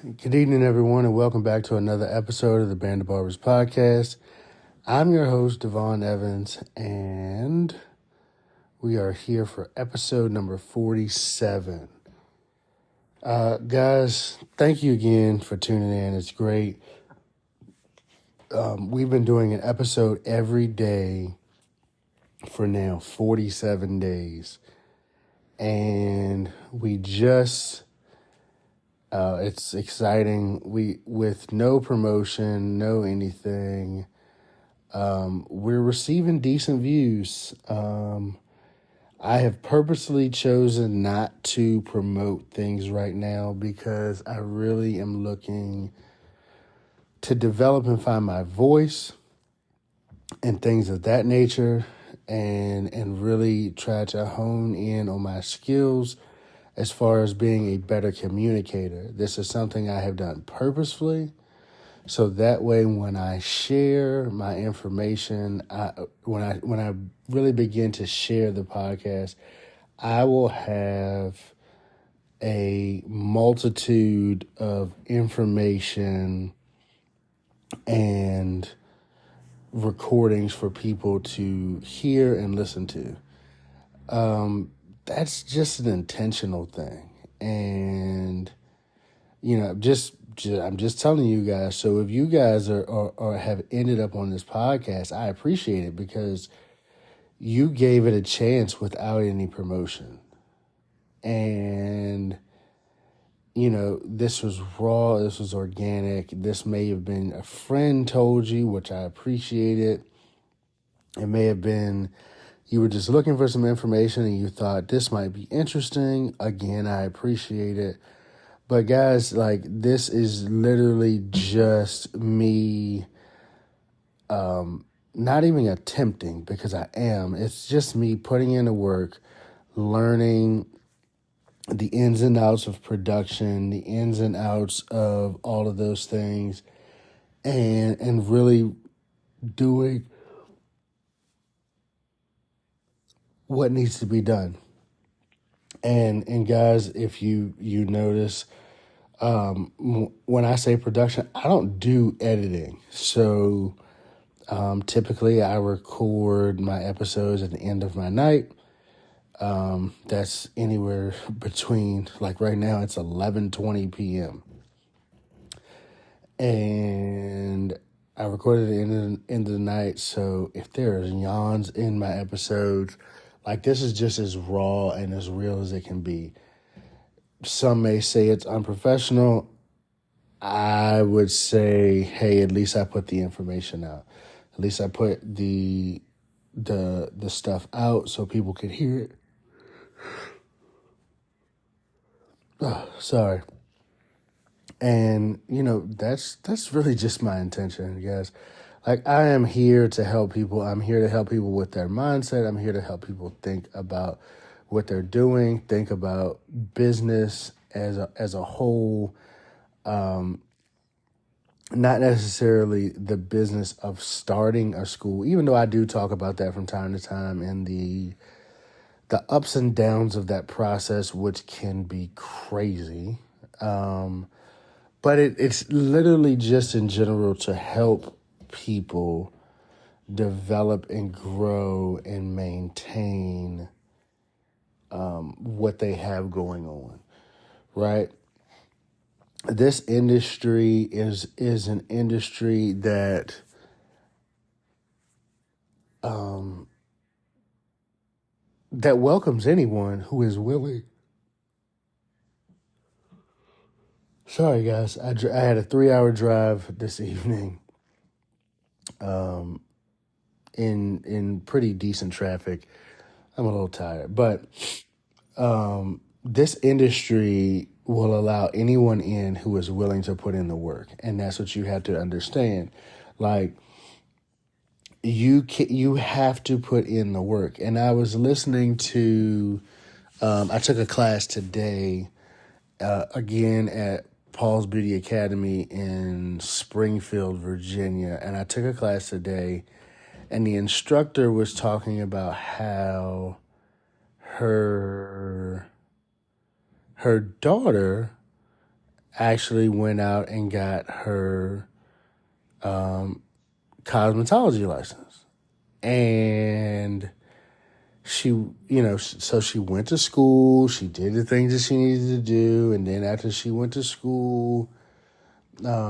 Good evening, everyone, and welcome back to another episode of the Band of Barbers podcast. I'm your host, Devon Evans, and we are here for episode number 47. Guys, thank you again for tuning in. It's great. We've been doing an episode every day for now 47 days, and it's exciting. With no promotion, no anything. We're receiving decent views. I have purposely chosen not to promote things right now because I really am looking to develop and find my voice and things of that nature, and really try to hone in on my skills as far as being a better communicator. This is something I have done purposefully, so that way when I share my information, when I really begin to share the podcast, I will have a multitude of information and recordings for people to hear and listen to. That's just an intentional thing. And, I'm just telling you guys. So if you guys are have ended up on this podcast, I appreciate it because you gave it a chance without any promotion. And, this was raw, this was organic. This may have been a friend told you, which I appreciate it. It may have been you were just looking for some information and you thought this might be interesting. Again, I appreciate it. But guys, this is literally just me, not even attempting, because I am. It's just me putting in the work, learning the ins and outs of production, the ins and outs of all of those things, and really doing what needs to be done. And guys, if you notice, when I say production, I don't do editing. So typically I record my episodes at the end of my night. That's anywhere between, right now, it's 11:20 p.m. And I recorded at the end of the night. So if there's yawns in my episodes, this is just as raw and as real as it can be. Some may say it's unprofessional. I would say, hey, at least I put the information out. At least I put the stuff out so people could hear it. Oh, sorry. And, that's really just my intention, guys. I am here to help people. I'm here to help people with their mindset. I'm here to help people think about what they're doing, think about business as a whole. Not necessarily the business of starting a school, even though I do talk about that from time to time, and the ups and downs of that process, which can be crazy. But it's literally just in general to help people develop and grow and maintain what they have going on, right? This industry is an industry that that welcomes anyone who is willing. Sorry, guys. I had a 3-hour drive this evening, in pretty decent traffic. I'm a little tired, but this industry will allow anyone in who is willing to put in the work, and that's what you have to understand. You have to put in the work. And I was listening to, I took a class today, again at Paul's Beauty Academy in Springfield, Virginia, and I took a class today, and the instructor was talking about how her daughter actually went out and got her cosmetology license. And she, so she went to school, she did the things that she needed to do. And then after she went to school,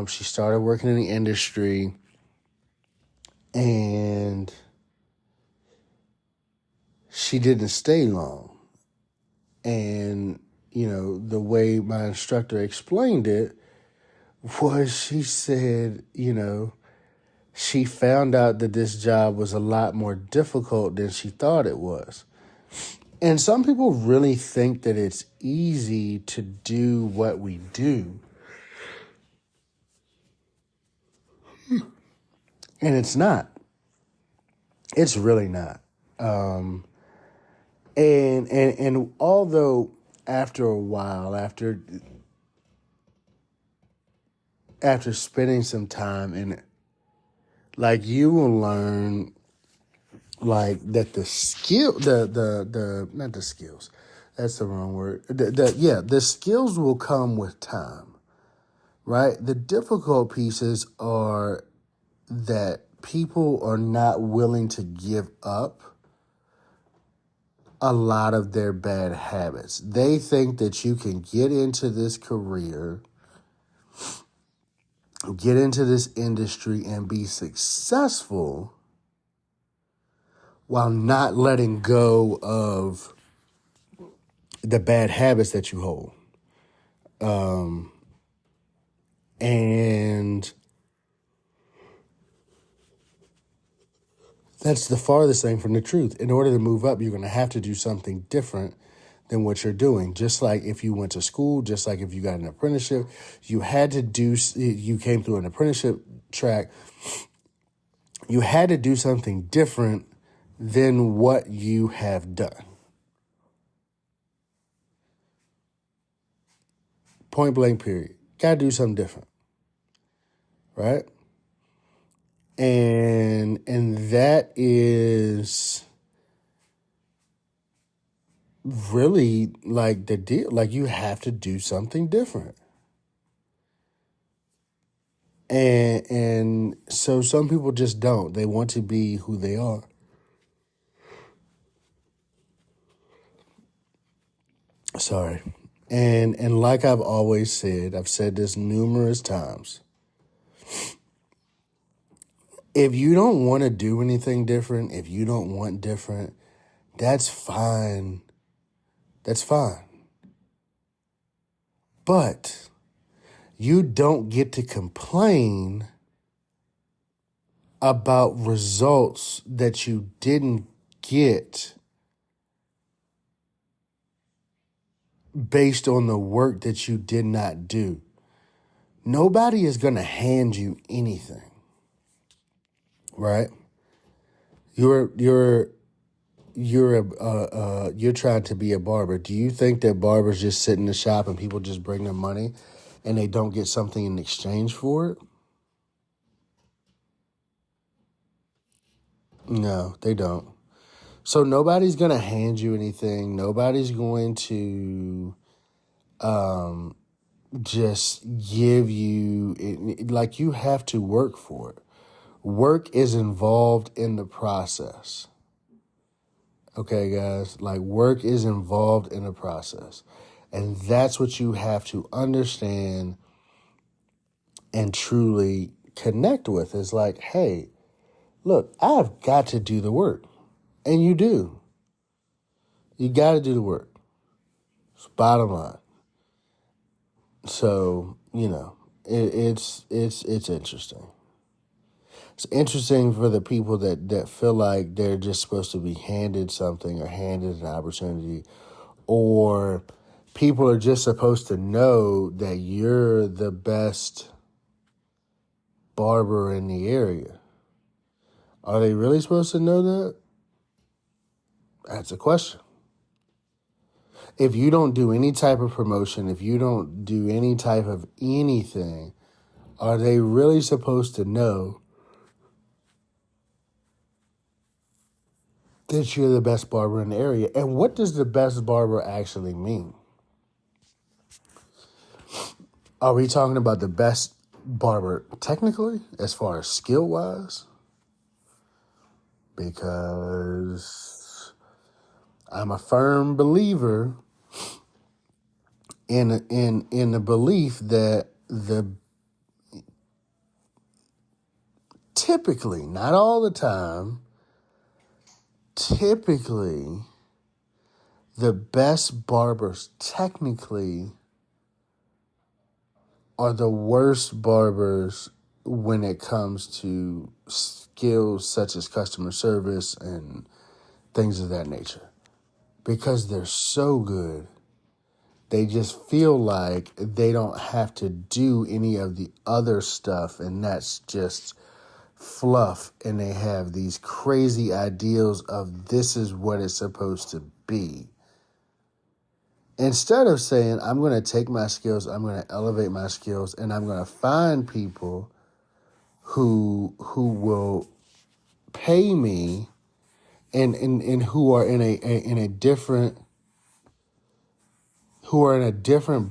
she started working in the industry. And she didn't stay long. And, the way my instructor explained it was she said, she found out that this job was a lot more difficult than she thought it was. And some people really think that it's easy to do what we do. And it's not. It's really not. And although after a while, after spending some time in it, like you will learn like that the skill the not the skills, that's the wrong word. The skills will come with time, right? The difficult pieces are that people are not willing to give up a lot of their bad habits. They think that you can get into this career, get into this industry, and be successful while not letting go of the bad habits that you hold. And that's the farthest thing from the truth. In order to move up, you're going to have to do something different than what you're doing. Just like if you went to school, just like if you got an apprenticeship, you came through an apprenticeship track, you had to do something different than what you have done. Point blank, period. Got to do something different, right? And that is really like the deal. Like you have to do something different. And so some people just don't. They want to be who they are. Sorry. And like I've always said, I've said this numerous times. If you don't want to do anything different, if you don't want different, that's fine. That's fine. But you don't get to complain about results that you didn't get based on the work that you did not do. Nobody is going to hand you anything, right? You're trying to be a barber. Do you think that barbers just sit in the shop and people just bring them money and they don't get something in exchange for it? No, they don't. So nobody's going to hand you anything. Nobody's going to just give you it. Like you have to work for it. Work is involved in the process. Okay, guys, like work is involved in the process. And that's what you have to understand and truly connect with is like, hey, look, I've got to do the work. And you do. You got to do the work. It's bottom line. So, it's interesting. It's interesting for the people that feel like they're just supposed to be handed something or handed an opportunity, or people are just supposed to know that you're the best barber in the area. Are they really supposed to know that? That's a question. If you don't do any type of promotion, if you don't do any type of anything, are they really supposed to know that you're the best barber in the area? And what does the best barber actually mean? Are we talking about the best barber technically, as far as skill wise? Because I'm a firm believer in the belief that typically, not all the time, typically the best barbers technically are the worst barbers when it comes to skills such as customer service and things of that nature. Because they're so good, they just feel like they don't have to do any of the other stuff, and that's just fluff. And they have these crazy ideals of this is what it's supposed to be. Instead of saying, I'm going to take my skills, I'm going to elevate my skills, and I'm going to find people who will pay me and who are in a different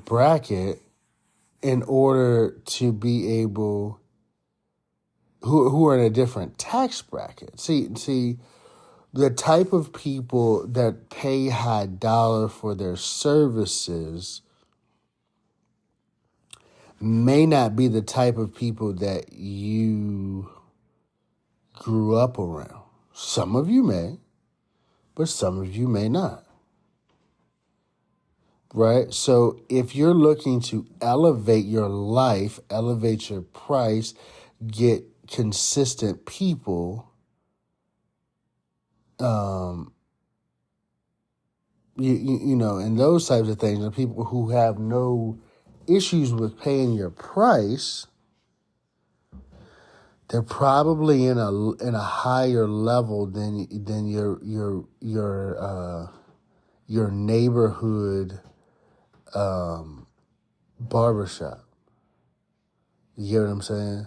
bracket in order to be able who are in a different tax bracket. See the type of people that pay high dollar for their services may not be the type of people that you grew up around. Some of you may, but some of you may not. Right? So if you're looking to elevate your life, elevate your price, get consistent people, you know, and those types of things, and people who have no issues with paying your price, they're probably in a higher level than your neighborhood barbershop. You get what I'm saying?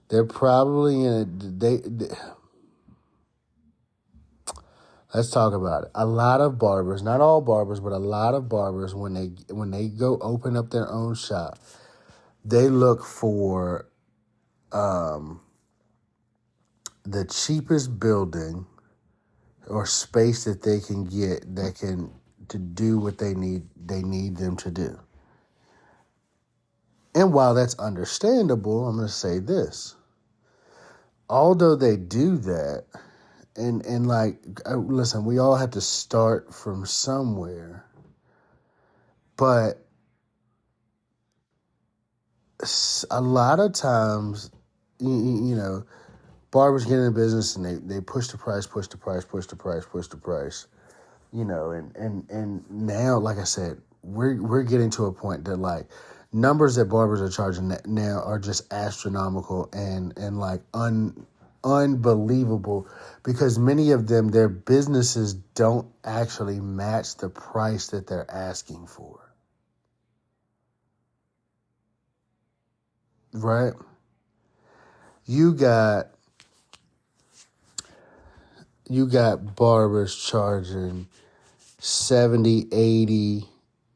They're probably in a let's talk about it. A lot of barbers, not all barbers, but a lot of barbers, when they go open up their own shop, they look for the cheapest building or space that they can get that can to do what they need them to do. And while that's understandable, I'm going to say this. Although they do that, and like, listen, we all have to start from somewhere, but a lot of times, you know, barbers get in business and they push the price, you know, and now, like I said, we're getting to a point that like numbers that barbers are charging now are just astronomical and like unbelievable, because many of them, their businesses don't actually match the price that they're asking for. Right? You got barbers charging $70, $80,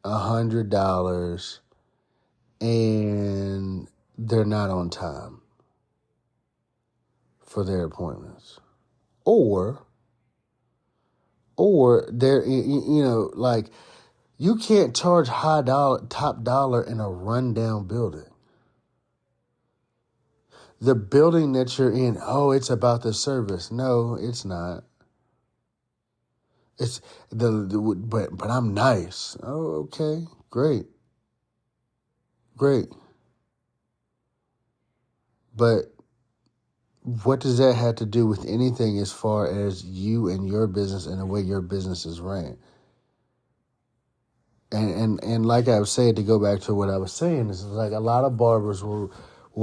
$100, and they're not on time for their appointments. Or they're, you know, like, you can't charge top dollar in a rundown building. The building that you're in, oh, it's about the service. No, it's not. It's but I'm nice. Oh, okay, great. But what does that have to do with anything as far as you and your business and the way your business is ran? And like I was saying, to go back to what I was saying, is like a lot of barbers will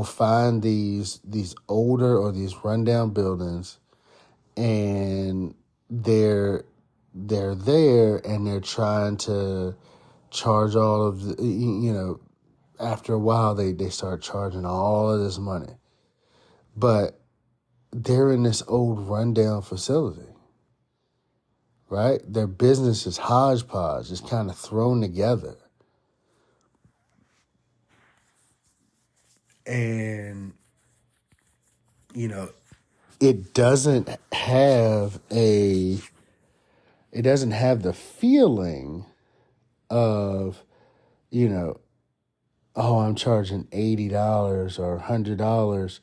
find these older or these rundown buildings, and they're there and they're trying to charge all of the, you know, after a while they start charging all of this money. But they're in this old rundown facility, right? Their business is hodgepodge, it's kind of thrown together. And, you know, it doesn't have the feeling of, you know, oh, I'm charging $80 or $100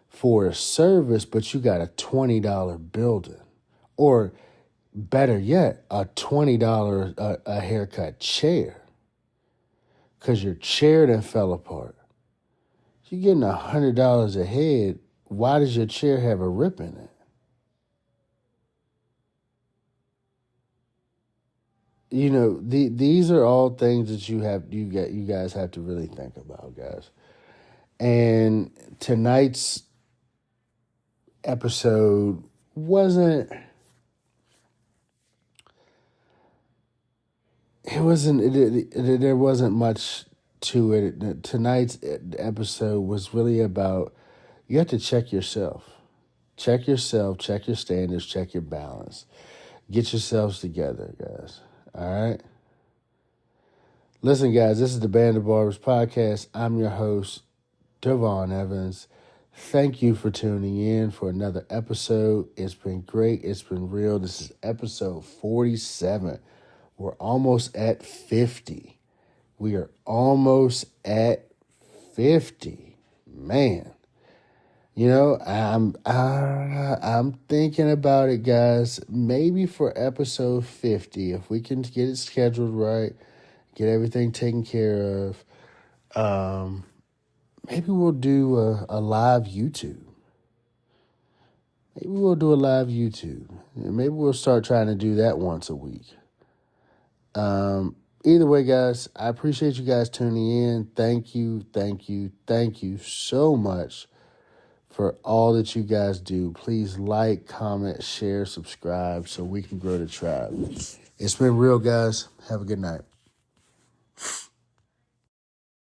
for a service, but you got a $20 building. Or better yet, a $20 a haircut chair. Because your chair done fell apart. You're getting $100 a head. Why does your chair have a rip in it? You know, these are all things that you guys have to really think about, guys. And tonight's episode wasn't. There wasn't much to it. Tonight's episode was really about, you have to check yourself. Check yourself, check your standards, check your balance. Get yourselves together, guys. All right? Listen, guys, this is the Band of Barbers podcast. I'm your host, Devon Evans. Thank you for tuning in for another episode. It's been great. It's been real. This is episode 47. We're almost at 50. We are almost at 50. Man. You know, I'm thinking about it, guys. Maybe for episode 50, if we can get it scheduled right, get everything taken care of, maybe we'll do a live YouTube. Maybe we'll do a live YouTube. Maybe we'll start trying to do that once a week. Either way, guys, I appreciate you guys tuning in. Thank you so much for all that you guys do. Please like, comment, share, subscribe so we can grow the tribe. It's been real, guys. Have a good night.